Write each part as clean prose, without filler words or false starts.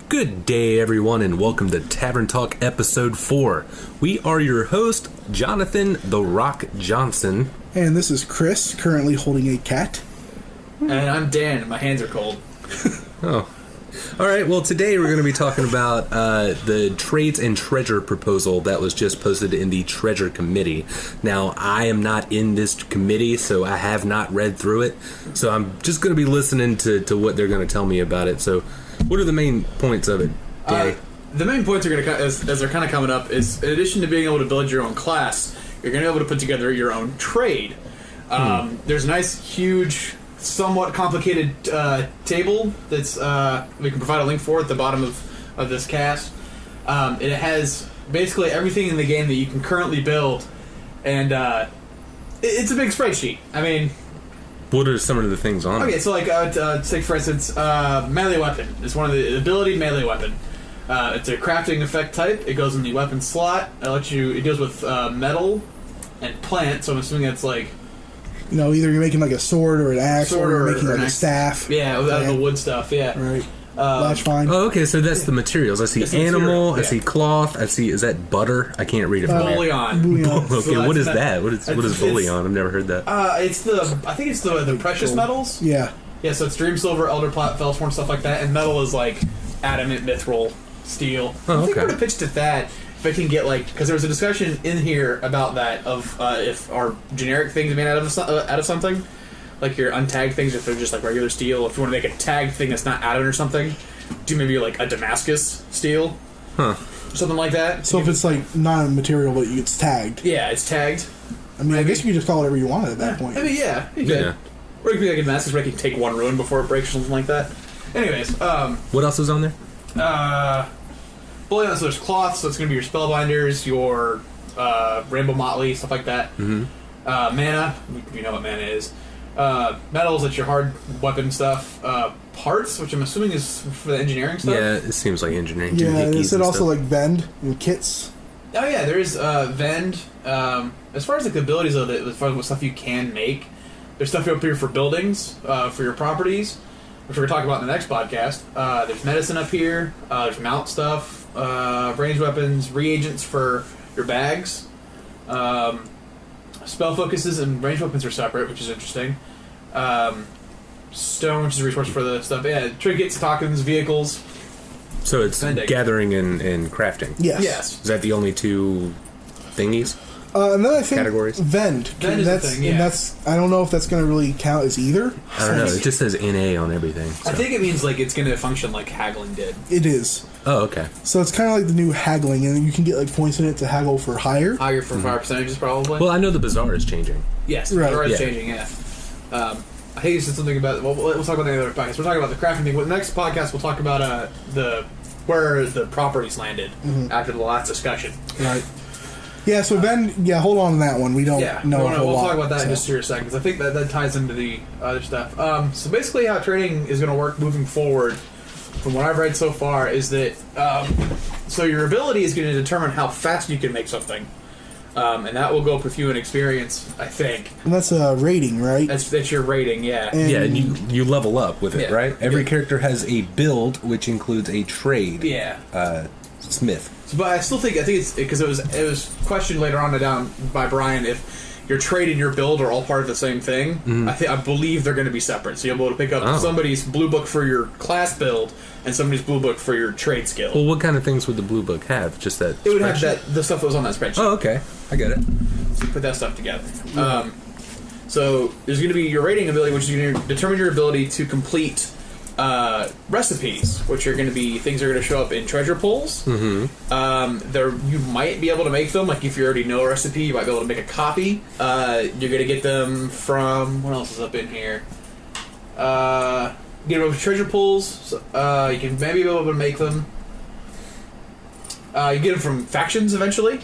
Good day, everyone, and welcome to TavernTalk Episode 4. We are your host, Jonathan The Rock Johnson. And this is Chris, currently holding a cat. And I'm Dan, my hands are cold. Oh. Alright, well, today we're going to be talking about the Trades and Treasure proposal that was just posted in the Treasure Committee. Now, I am not in this committee, so I have not read through it. So I'm just going to be listening to what they're going to tell me about it. So, what are the main points of it, Danny? The main points are going to, as they're kind of coming up, is in addition to being able to build your own class, you're going to be able to put together your own trade. There's a nice, huge, somewhat complicated table that's we can provide a link for at the bottom of this cast. It has basically everything in the game that you can currently build, and it's a big spreadsheet. I mean, what are some of the things on it? Okay, so like, take for instance, melee weapon. It's one of the ability melee weapon. It's a crafting effect type. It goes in the weapon slot. It deals with metal and plant. So I'm assuming that's like, you know, either you're making like a sword or an axe, or you're making like a staff. Yeah, out of the wood stuff. Yeah, right. That's fine. Oh, okay, so that's the materials. I see animal, I see cloth, I see, is that butter? I can't read it from Bouillon. Okay, So what is that? What is bouillon? I've never heard that. I think it's the precious metals. Yeah. Yeah, so it's dream silver, elder plot, felspar, stuff like that, and metal is like adamant, mithril, steel. Oh, I think okay. we're gonna pitch to that if I can get because there was a discussion in here about that of if our generic things made out of something. Like your untagged things, if they're just like regular steel. If you want to make a tagged thing that's not added or something, do maybe like a Damascus steel, something like that. So if it's like non-material, but it's tagged. Yeah, it's tagged. I mean, I guess you could just call it whatever you want at that point. I mean, yeah, you could. Or it could be like a Damascus where you can take one ruin before it breaks or something like that. Anyways, what else is on there? bullion. So there's cloth, so it's gonna be your spellbinders, your rainbow motley, stuff like that. Mm-hmm. Mana, you know what mana is. Metals, that's your hard weapon stuff. Parts, which I'm assuming is for the engineering stuff. Yeah, it seems like engineering. Yeah, is it also stuff. like vend and kits? Oh yeah, there is vend. As far as like the abilities of it, as far as what stuff you can make, there's stuff up here for buildings, for your properties, which we're gonna talk about in the next podcast. There's medicine up here. There's mount stuff, ranged weapons, reagents for your bags. Spell focuses and ranged weapons are separate, which is interesting. Stone, which is a resource for the stuff. Yeah, trinkets, tokens, vehicles. So it's vending. gathering and crafting. Yes. Is that the only two thingies? And then I think categories? Vend. Vend is that's, the thing, yeah. And that's, I don't know if that's going to really count as either. I don't know. It just says NA on everything. So. I think it means like it's going to function like haggling did. It is. Oh, okay. So it's kind of like the new haggling, and you can get like points in it to haggle for higher. Higher for fire percentages, probably. Well, I know the bazaar is changing. Yes, right. the Yeah. changing. Yeah. I think you said something about. Well, we'll talk about the other podcast. We're talking about the crafting thing. Well, the next podcast, we'll talk about where the properties landed after the last discussion. Right. Yeah, so Vend, hold on to that one. We don't know a whole we'll lot. talk about that in just here a second, because I think that ties into the other stuff. So basically how trading is going to work moving forward, from what I've read so far, is that so your ability is going to determine how fast you can make something. And that will go up with you in experience, I think. And that's a rating, right? That's your rating, yeah. And you level up with it, Yeah. right? Every character has a build, which includes a trade. Yeah. Smith. But I think it's because it was questioned later on down by Brian if your trade and your build are all part of the same thing. Mm-hmm. I believe they're going to be separate. So you'll be able to pick up somebody's blue book for your class build and somebody's blue book for your trade skill. Well, what kind of things would the blue book have? Just that It would have spreadsheet? the stuff that was on that spreadsheet. Oh, okay. I get it. Put that stuff together. So there's going to be your rating ability, which is going to determine your ability to complete recipes, which are going to be things that are going to show up in treasure pools. Mm-hmm. You might be able to make them, like if you already know a recipe, you might be able to make a copy. You're going to get them from, what else is up in here? Get them from treasure pools. You can maybe be able to make them. You get them from factions eventually.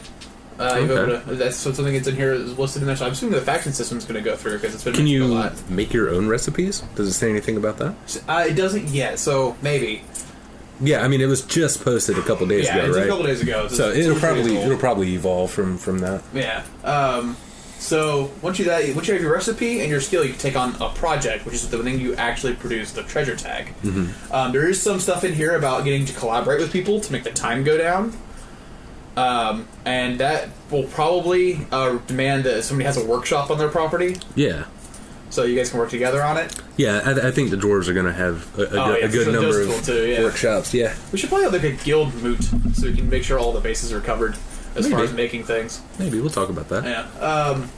That's something that's in here is listed in there. So I'm assuming the faction system is going to go through because it's been Can mentioned you a lot. make your own recipes? Does it say anything about that? It doesn't yet, so maybe. Yeah, I mean it was just posted a couple days ago, it's right? a couple days ago. So it'll probably evolve from that. Yeah. So once you have your recipe and your skill, you can take on a project, which is the thing you actually produce, the treasure tag. Mm-hmm. There is some stuff in here about getting to collaborate with people to make the time go down. And that will probably demand that somebody has a workshop on their property. Yeah. So you guys can work together on it. Yeah, I think the dwarves are going to have a good number of workshops. Yeah. We should probably have like a guild moot so we can make sure all the bases are covered as far as making things. Maybe we'll talk about that. Yeah.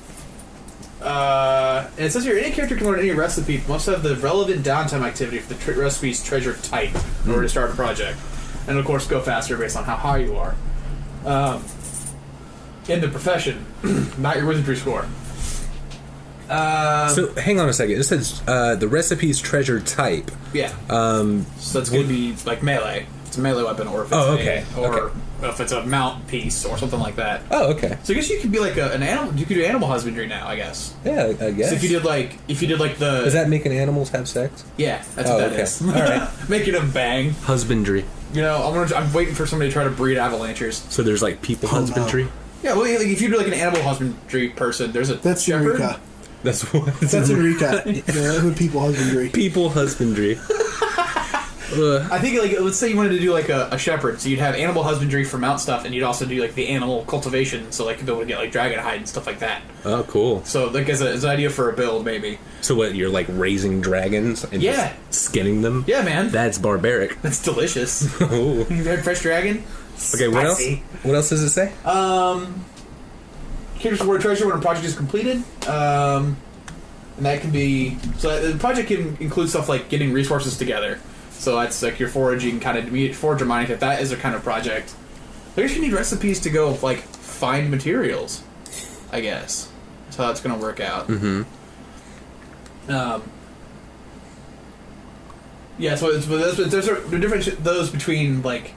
And it says here, any character can learn any recipe must have the relevant downtime activity for the recipe's treasure type in order to start a project, and of course go faster based on how high you are. In the profession, not your wizardry score. So hang on a second. It says the recipe's treasure type. Yeah. So that's going to be like melee. It's a melee weapon, or if it's if it's a mount piece or something like that. Oh, okay. So I guess you could be like an animal. You could do animal husbandry now, I guess. Yeah, I guess. So if you did like the. Is that making animals have sex? Yeah, that's what that is. All right. Making them bang. Husbandry. You know, I'm waiting for somebody to try to breed avalanchers. So there's like people husbandry. No. Yeah, well, like if you do like an animal husbandry person, there's a that's shepherd. Eureka. That's what. That's Eureka. Yeah, people husbandry. People husbandry. I think, like, let's say you wanted to do like a shepherd, so you'd have animal husbandry for mount stuff, and you'd also do like the animal cultivation, so like you'd be able to get like dragon hide and stuff like that. Oh, cool. So like as an idea for a build, maybe. So what? You're like raising dragons and just skinning them? Yeah, man. That's barbaric. That's delicious. Oh. You had fresh dragon. Okay, what else? What else does it say? Characters reward treasure when a project is completed. And that can be the project can include stuff like getting resources together. So that's like your foraging kind of forager mining. If that is a kind of project, I guess you need recipes to go like find materials. I guess that's how it's going to work out. Mm-hmm. Yeah. So there's a difference those between like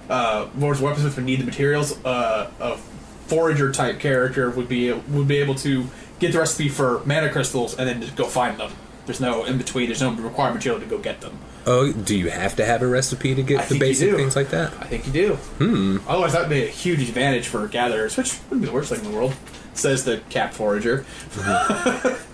Lord's weapons would need the materials. A forager type character would be able to get the recipe for mana crystals and then just go find them. There's no in between. There's no required material to go get them. Oh, do you have to have a recipe to get the basic things like that? I think you do. Otherwise, that would be a huge advantage for gatherers, which wouldn't be the worst thing in the world, says the cat forager.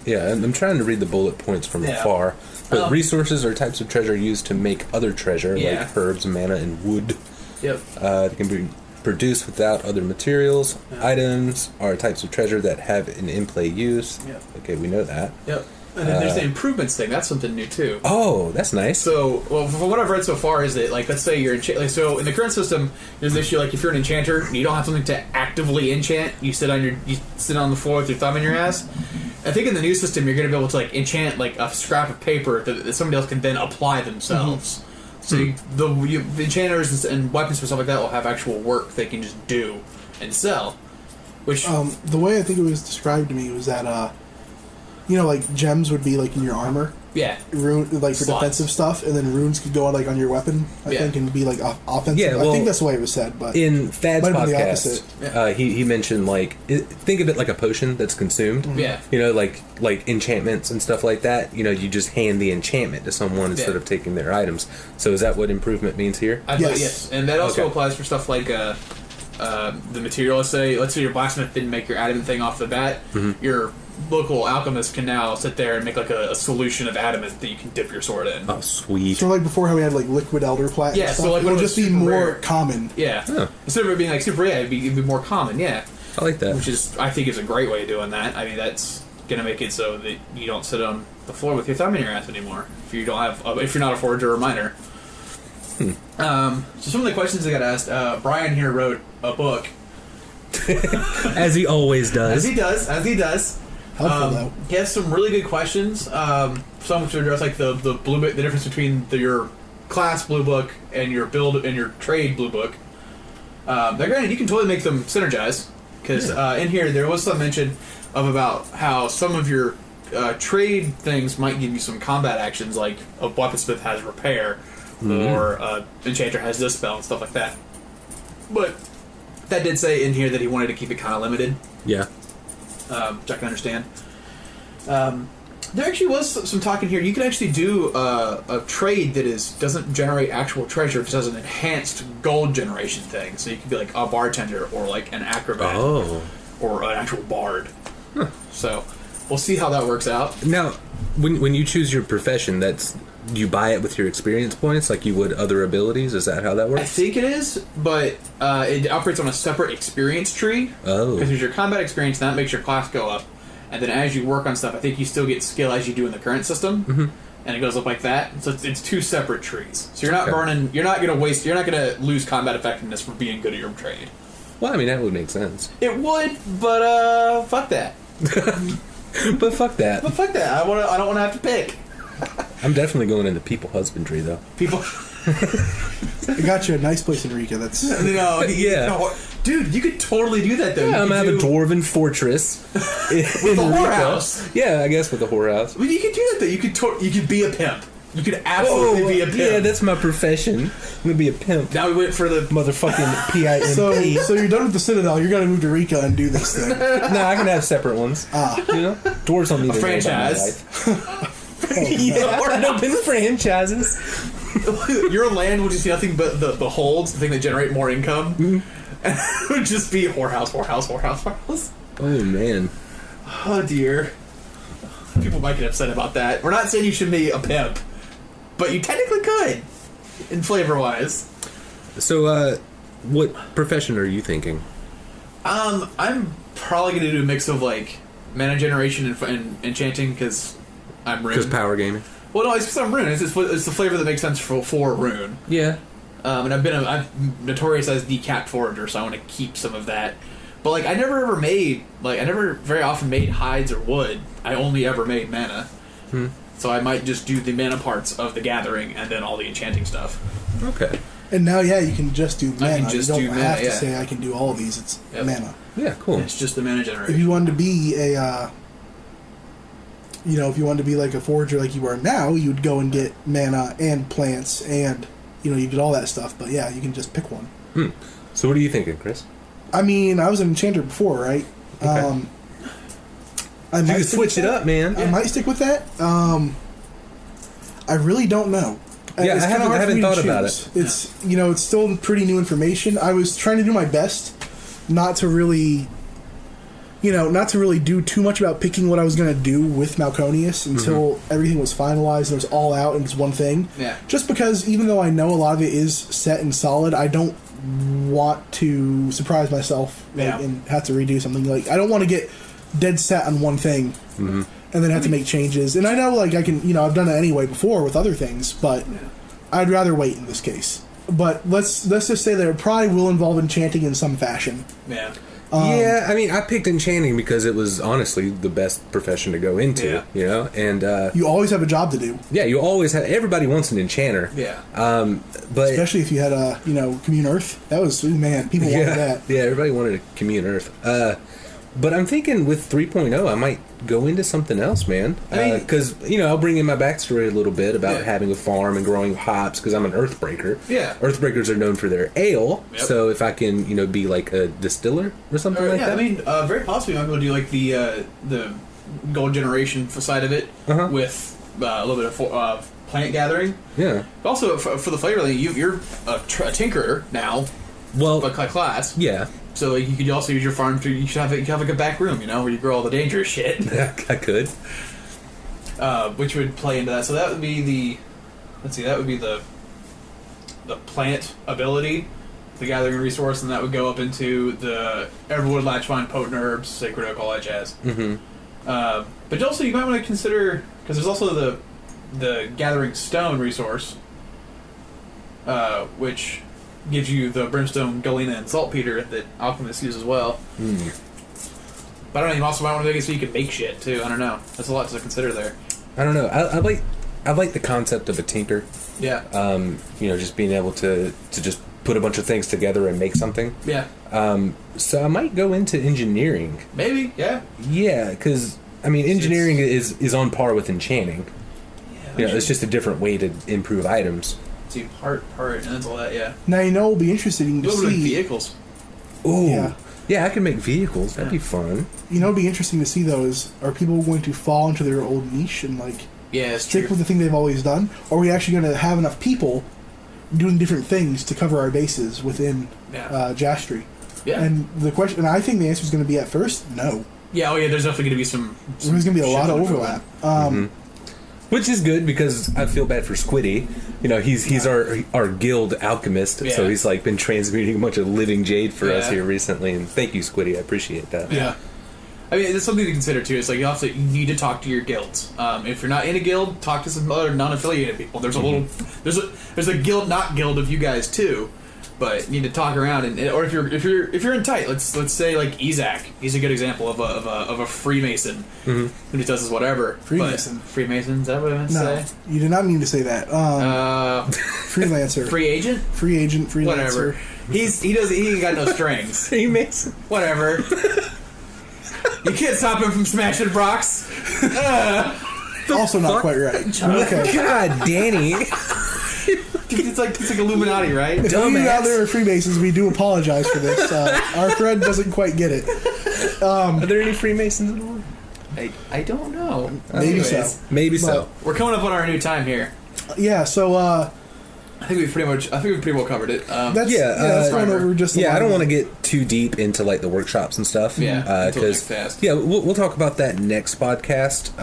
Yeah, I'm trying to read the bullet points from afar. But resources are types of treasure used to make other treasure, like herbs, mana, and wood. Yep. They can be produced without other materials. Yep. Items are types of treasure that have an in-play use. Yep. Okay, we know that. Yep. And then there's the improvements thing. That's something new too. Oh, that's nice. So, well, from what I've read so far is that, like, let's say you're so in the current system, there's an issue like if you're an enchanter and you don't have something to actively enchant, you sit on the floor with your thumb in your ass. I think in the new system you're going to be able to like enchant like a scrap of paper that somebody else can then apply themselves. Mm-hmm. So the enchanters and weapons and stuff like that will have actual work they can just do and sell. Which the way I think it was described to me was that like gems would be like in your armor. Yeah. Rune, like for defensive stuff, and then runes could go on like on your weapon, I think, and be like offensive. Yeah, well, I think that's the way it was said. But in Thad's podcast, he mentioned like think of it like a potion that's consumed. Mm-hmm. Yeah. You know, like enchantments and stuff like that. You know, you just hand the enchantment to someone instead of taking their items. So is that what improvement means here? Yes. And that also applies for stuff like the material. Let's say your blacksmith didn't make your adamant thing off the bat. Mm-hmm. Your local alchemist can now sit there and make like a solution of adamant that you can dip your sword in. Oh, sweet. So like before how we had like liquid elder plat and stuff, so like it would just be more common. Yeah. Oh. Instead of it being like super rare, it'd be more common, yeah. I like that. Which is, I think, is a great way of doing that. I mean, that's going to make it so that you don't sit on the floor with your thumb in your ass anymore if you don't have, if you're not a forager or a miner. So some of the questions I got asked, Brian here wrote a book. As he always does. As he does. Helpful, though. He has some really good questions. Some which address like the blue book, the difference between your class blue book and your build and your trade blue book. Now, granted, you can totally make them synergize because in here there was some mention of about how some of your trade things might give you some combat actions, like a weaponsmith has repair or enchanter has dispel and stuff like that. But that did say in here that he wanted to keep it kind of limited. Yeah. Which I can understand. There actually was some talk in here. You can actually do a trade that doesn't generate actual treasure, just has an enhanced gold generation thing. So you could be like a bartender or like an acrobat or an actual bard. So we'll see how that works out. Now, when you choose your profession, you buy it with your experience points like you would other abilities? Is that how that works? I think it is, but it operates on a separate experience tree. Oh. Because there's your combat experience, and that makes your class go up. And then as you work on stuff, I think you still get skill as you do in the current system. Mm-hmm. And it goes up like that. So it's two separate trees. So you're not burning, you're not going to lose combat effectiveness for being good at your trade. Well, I mean, that would make sense. It would, but fuck that. But fuck that. But fuck that. I don't want to have to pick. I'm definitely going into people husbandry, though. People. I got you a nice place in Rica. That's Yeah. Dude, you could totally do that though. Yeah, I'm gonna have a dwarven fortress with a whorehouse. Yeah, I guess with a whorehouse. Well, you could do that though. You could be a pimp. You could absolutely be a pimp. Yeah, that's my profession. I'm gonna be a pimp. Now we went for the Motherfucking PIMP. so you're done with the Citadel. You're gonna move to Rica and do this thing. No, I can have separate ones. You know, dwarves don't need a franchise. Yeah, or open franchises. Your land will just be nothing but the holds, the thing that generate more income. Mm-hmm. And it would just be whorehouse. Oh man. Oh dear. People might get upset about that. We're not saying you should be a pimp, but you technically could, in flavor wise. So, what profession are you thinking? I'm probably gonna do a mix of like mana generation and enchanting because I'm rune. Because power gaming. Well, no, it's because I'm rune. It's the flavor that makes sense for rune. Yeah. And I'm notorious as the cat forager, so I want to keep some of that. But like, I never very often made hides or wood. I only ever made mana. So I might just do the mana parts of the gathering and then all the enchanting stuff. Okay. And now, you can just do mana. I can just you don't do mana, have to yeah. say I can do all of these. It's mana. Yeah, cool. It's just the mana generation. If you wanted to be a, if you wanted to be like a forager like you are now, you'd go and get mana and plants and, you get all that stuff. But yeah, you can just pick one. So what are you thinking, Chris? I mean, I was an enchanter before, right? Okay. I might switch it up, man. I might stick with that. I really don't know. Yeah, It's I kinda hard for haven't me to thought about choose. it. It's it's still pretty new information. I was trying to do my best not to really do too much about picking what I was going to do with Malconius until everything was finalized and it was all out and it was one thing. Yeah. Just because even though I know a lot of it is set and solid, I don't want to surprise myself and have to redo something. Like, I don't want to get dead set on one thing and then have to make changes. And I know, like, I can, I've done it anyway before with other things, but I'd rather wait in this case. But let's just say that it probably will involve enchanting in some fashion. Yeah. Yeah, I mean, I picked enchanting because it was honestly the best profession to go into, and You always have a job to do. yeah, you always have. Everybody wants an enchanter. Yeah. But Especially if you had a, Commune Earth. That was, man, people wanted that. yeah, everybody wanted a Commune Earth. But I'm thinking with 3.0, I might go into something else, man. I mean, because I'll bring in my backstory a little bit about having a farm and growing hops because I'm an Earthbreaker. Yeah. Earthbreakers are known for their ale, so if I can, be like a distiller or something like that. I mean, very possibly I'm going to do like the gold generation side of it with a little bit of plant gathering. Yeah. But also for the flavor, like, you're a tinkerer now. Well, like class. Yeah. So like, you could also use your farm to you have like a back room, where you grow all the dangerous shit. Yeah, I could. Which would play into that. So that would be the plant ability, the gathering resource, and that would go up into the Everwood, Latchvine, Potent Herbs, Sacred Oak, all that jazz. Mm-hmm. But also you might want to consider, because there's also the Gathering Stone resource, which gives you the Brimstone, Galena, and Saltpeter that alchemists use as well. But I don't know, you also might want to make it so you can make shit too. I don't know. There's a lot to consider there. I don't know. I like the concept of a tinker. Yeah. Just being able to just put a bunch of things together and make something. Yeah. So I might go into engineering. Maybe. Yeah. Yeah, because engineering is on par with enchanting. Yeah. It's just a different way to improve items. See, part, and that's all that. Yeah. Now, it'll be interesting to see vehicles. Ooh. Yeah, I can make vehicles. That'd be fun. It'll be interesting to see, though, are people going to fall into their old niche and, like, stick with the thing they've always done? Or are we actually going to have enough people doing different things to cover our bases within Jastry? Yeah. And the question, and I think the answer is going to be at first, no. Yeah, there's definitely going to be some There's going to be a lot of overlap. Which is good because I feel bad for Squiddy. He's our guild alchemist, so he's like been transmuting a bunch of living jade for us here recently. And thank you, Squiddy. I appreciate that. Yeah. I mean, it's something to consider too. It's like you need to talk to your guilds. If you're not in a guild, talk to some other non-affiliated people. There's there's a guild not guild of you guys too, but you need to talk around. Or if you're in tight, let's say like Isaac. He's a good example of a Freemason who just does this whatever. Freemason. Freemason. Is that what I meant to say? No, you did not mean to say that. Freelancer. Free agent. Free agent. Freelancer. Whatever. He ain't got no strings. Freemason. Whatever. You can't stop him from smashing rocks. Also not quite right. Okay. God, Danny. It's like Illuminati, right? If you out there are Freemasons, we do apologize for this. Our thread doesn't quite get it. Are there any Freemasons in the world? I don't know. Maybe Anyways, so. Maybe so. We're coming up on our new time here. Yeah. So. I think we've pretty well covered it. That's going over just. I don't want to get too deep into like the workshops and stuff. Yeah, because we'll talk about that next podcast.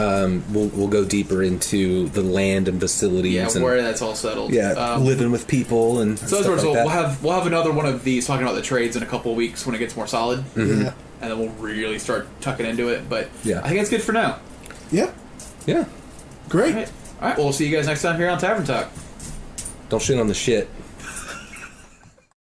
We'll go deeper into the land and facilities and where that's all settled. Yeah, living with people and so stuff like that. we'll have another one of these talking about the trades in a couple of weeks when it gets more solid. Mm-hmm. Yeah. And then we'll really start tucking into it. But yeah, I think that's good for now. Yeah. Great. All right. Well, we'll see you guys next time here on Tavern Talk. Don't shit on the shit.